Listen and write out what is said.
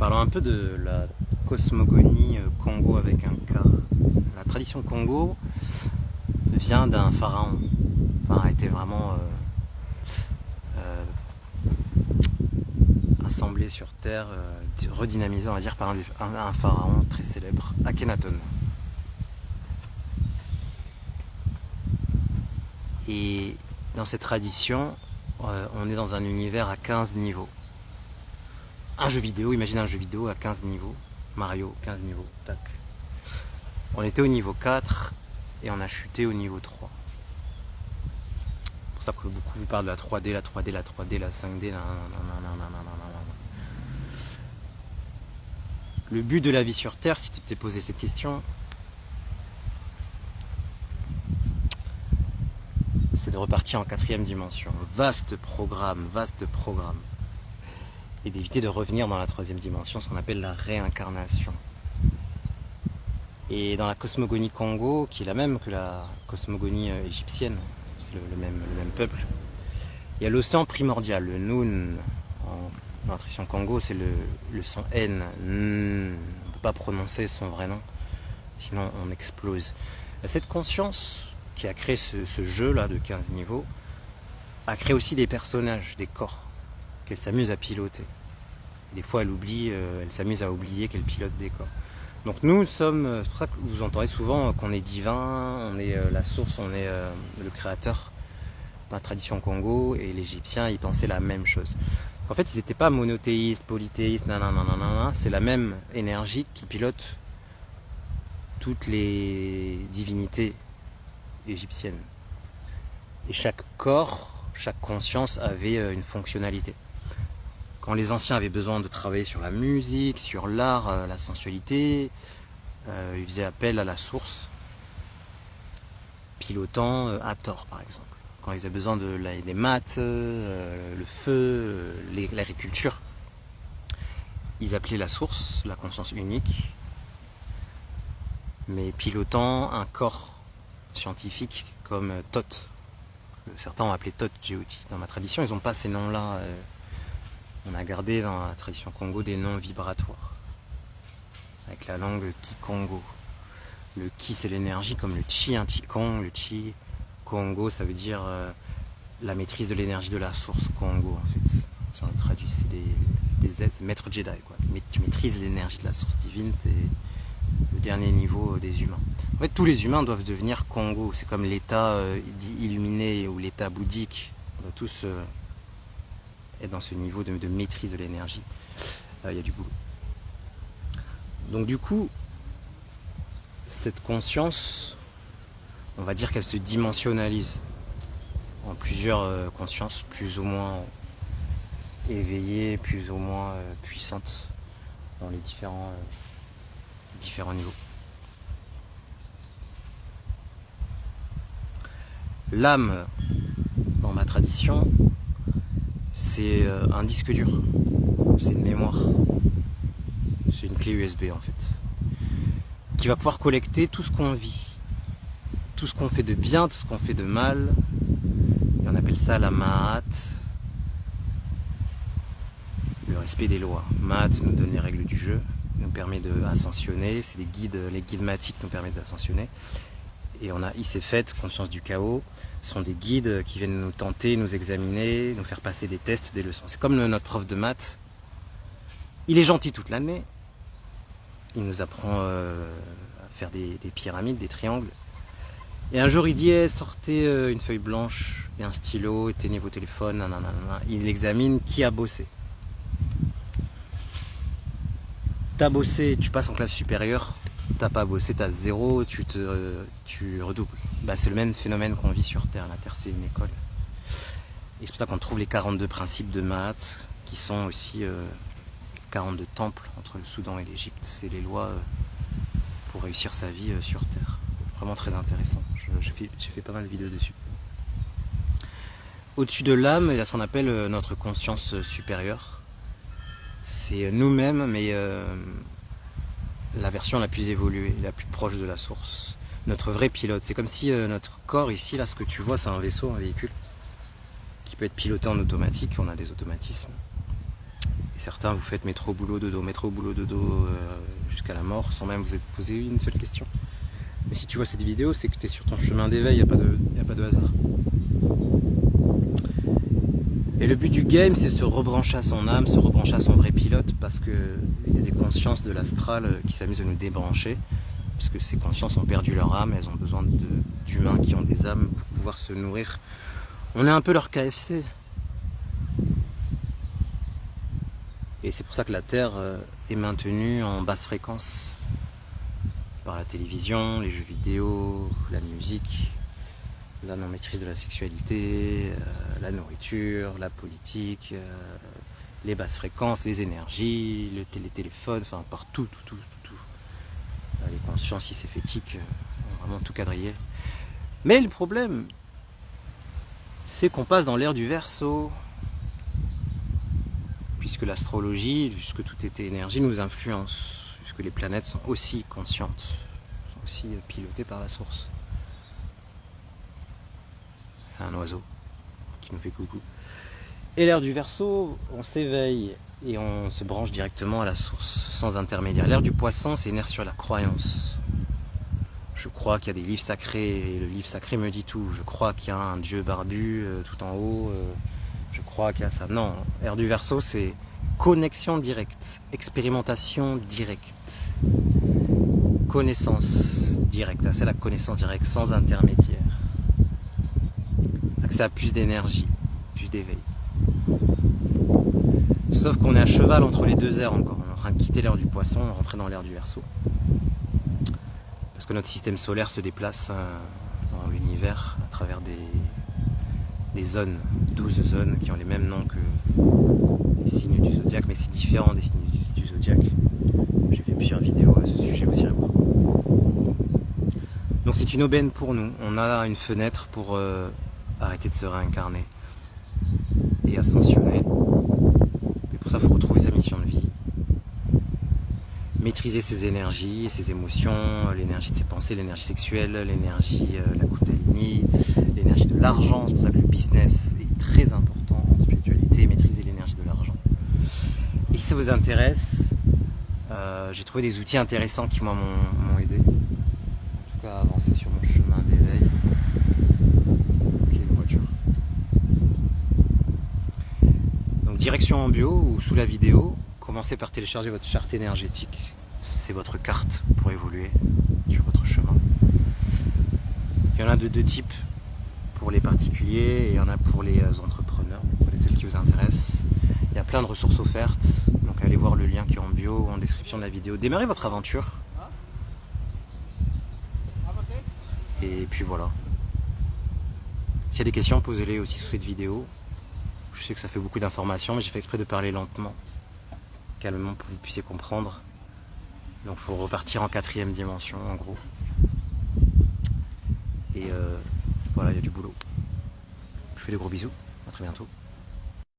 Parlons un peu de la cosmogonie Congo avec un K. La tradition Congo vient d'un pharaon, enfin a été vraiment assemblé sur terre, redynamisé on va dire par un pharaon très célèbre, Akhenaton. Et dans cette tradition, on est dans un univers à 15 niveaux. Un jeu vidéo, imagine un jeu vidéo à 15 niveaux. Mario, 15 niveaux, tac. On était au niveau 4 et on a chuté au niveau 3. C'est pour ça que beaucoup vous parlent de la 3D, la 3D, la 3D, la 5D. Le but de la vie sur Terre, si tu t'es posé cette question, c'est de repartir en 4e dimension. Vaste programme, vaste programme. Et d'éviter de revenir dans la 3e dimension, ce qu'on appelle la réincarnation. Et dans la cosmogonie Congo, qui est la même que la cosmogonie égyptienne, c'est le même peuple, il y a l'océan primordial, le Nun. Dans la tradition Congo, c'est le son N. On ne peut pas prononcer son vrai nom, sinon on explose. Cette conscience qui a créé ce jeu-là de 15 niveaux, a créé aussi des personnages, des corps, qu'elle s'amuse à piloter. Et des fois, elle s'amuse à oublier qu'elle pilote des corps. Donc nous sommes, c'est pour ça que vous entendez souvent qu'on est divin, on est la source, on est le créateur. Dans la tradition Congo, et l'Égyptien, ils pensaient la même chose. En fait, ils n'étaient pas monothéistes, polythéistes, c'est la même énergie qui pilote toutes les divinités égyptiennes. Et chaque corps, chaque conscience avait une fonctionnalité. Quand les anciens avaient besoin de travailler sur la musique, sur l'art, la sensualité, ils faisaient appel à la source, pilotant Hathor par exemple. Quand ils avaient besoin des maths, le feu, l'agriculture, ils appelaient la source, la conscience unique, mais pilotant un corps scientifique comme Thoth. Certains ont appelé Thoth Djéouti. Dans ma tradition, ils n'ont pas ces noms-là. On a gardé dans la tradition Congo des noms vibratoires, avec la langue Kikongo. Le Ki, c'est l'énergie, comme le Chi, un Qigong, le Chi. Congo, ça veut dire la maîtrise de l'énergie de la source Congo, en fait. Si on le traduit, c'est des maîtres Jedi, quoi. Mais tu maîtrises l'énergie de la source divine, c'est le dernier niveau des humains. En fait, tous les humains doivent devenir Congo. C'est comme l'état illuminé ou l'état bouddhique. On doit tous être dans ce niveau de maîtrise de l'énergie. Il y a du boulot. Donc du coup, cette conscience, on va dire qu'elle se dimensionnalise en plusieurs consciences, plus ou moins éveillées, plus ou moins puissantes dans les différents niveaux. L'âme, dans ma tradition, c'est un disque dur, c'est une mémoire, c'est une clé USB en fait, qui va pouvoir collecter tout ce qu'on vit, tout ce qu'on fait de bien, tout ce qu'on fait de mal, et on appelle ça la Ma'at, le respect des lois. Ma'at nous donne les règles du jeu, nous permet d'ascensionner, c'est les guides matiques nous permettent d'ascensionner. Et on a Isefet, conscience du chaos, ce sont des guides qui viennent nous tenter, nous examiner, nous faire passer des tests, des leçons. C'est comme notre prof de maths, il est gentil toute l'année, il nous apprend à faire des pyramides, des triangles. Et un jour il dit sortez une feuille blanche et un stylo, éteignez vos téléphones, nanana. Il examine qui a bossé. T'as bossé, tu passes en classe supérieure, t'as pas bossé, t'as 0, tu redoubles. Bah, c'est le même phénomène qu'on vit sur Terre. La Terre c'est une école. Et c'est pour ça qu'on trouve les 42 principes de Mahat, qui sont aussi 42 temples entre le Soudan et l'Égypte. C'est les lois pour réussir sa vie sur Terre. Vraiment très intéressant. J'ai fait pas mal de vidéos dessus. Au-dessus de l'âme, il y a ce qu'on appelle notre conscience supérieure. C'est nous-mêmes, mais la version la plus évoluée, la plus proche de la source. Notre vrai pilote. C'est comme si notre corps ici, là, ce que tu vois, c'est un vaisseau, un véhicule, qui peut être piloté en automatique. On a des automatismes. Et certains, vous faites métro, boulot, dodo, jusqu'à la mort, sans même vous être posé une seule question. Mais si tu vois cette vidéo, c'est que tu es sur ton chemin d'éveil, il n'y a pas de hasard. Et le but du game, c'est se rebrancher à son âme, se rebrancher à son vrai pilote, parce qu'il y a des consciences de l'astral qui s'amusent à nous débrancher, puisque ces consciences ont perdu leur âme, elles ont besoin d'humains qui ont des âmes pour pouvoir se nourrir. On est un peu leur KFC. Et c'est pour ça que la Terre est maintenue en basse fréquence par la télévision, les jeux vidéo, la musique, la non-maîtrise de la sexualité, la nourriture, la politique, les basses fréquences, les énergies, les téléphones, enfin partout, tout. Les consciences ici-fétiques ont vraiment tout quadrillé. Mais le problème, c'est qu'on passe dans l'ère du Verseau. Puisque l'astrologie, puisque tout est énergie, nous influence, puisque les planètes sont aussi conscientes, sont aussi pilotées par la source. Un oiseau qui nous fait coucou. Et l'ère du Verseau, on s'éveille et on se branche directement à la source, sans intermédiaire. L'ère du Poisson, c'est une ère sur la croyance. Je crois qu'il y a des livres sacrés, et le livre sacré me dit tout. Je crois qu'il y a un dieu barbu tout en haut. Je crois qu'il y a ça. Non, ère du Verseau, c'est connexion directe, expérimentation directe, connaissance directe. C'est la connaissance directe, sans intermédiaire. Accès à plus d'énergie, plus d'éveil. Sauf qu'on est à cheval entre les deux ères encore. On est en train de quitter l'ère du Poisson, rentrer dans l'ère du Verseau. Parce que notre système solaire se déplace dans l'univers à travers des zones, 12 zones qui ont les mêmes noms que les signes du zodiaque, mais c'est différent des signes du zodiaque. J'ai fait plusieurs vidéos à ce sujet, vous irez voir. Donc c'est une aubaine pour nous. On a une fenêtre pour arrêter de se réincarner et ascensionner. Et pour ça, il faut retrouver sa mission de vie. Maîtriser ses énergies, ses émotions, l'énergie de ses pensées, l'énergie sexuelle, l'énergie de la Kundalini, l'énergie de l'argent. C'est pour ça que le business est très important en spiritualité, maîtriser l'énergie de l'argent. Et si ça vous intéresse, j'ai trouvé des outils intéressants qui m'ont aidé. En tout cas, à avancer sur mon chemin d'éveil. Ok, une voiture. Donc direction en bio ou sous la vidéo. Commencez par télécharger votre charte énergétique. C'est votre carte pour évoluer sur votre chemin. Il y en a de deux types, pour les particuliers et il y en a pour les entrepreneurs, pour celles qui vous intéressent. Il y a plein de ressources offertes, donc allez voir le lien qui est en bio ou en description de la vidéo. Démarrez votre aventure. Et puis voilà. S'il y a des questions, posez-les aussi sous cette vidéo. Je sais que ça fait beaucoup d'informations, mais j'ai fait exprès de parler lentement, calmement, pour que vous puissiez comprendre. Donc il faut repartir en 4e dimension, en gros. Et voilà, il y a du boulot. Je vous fais des gros bisous, à très bientôt.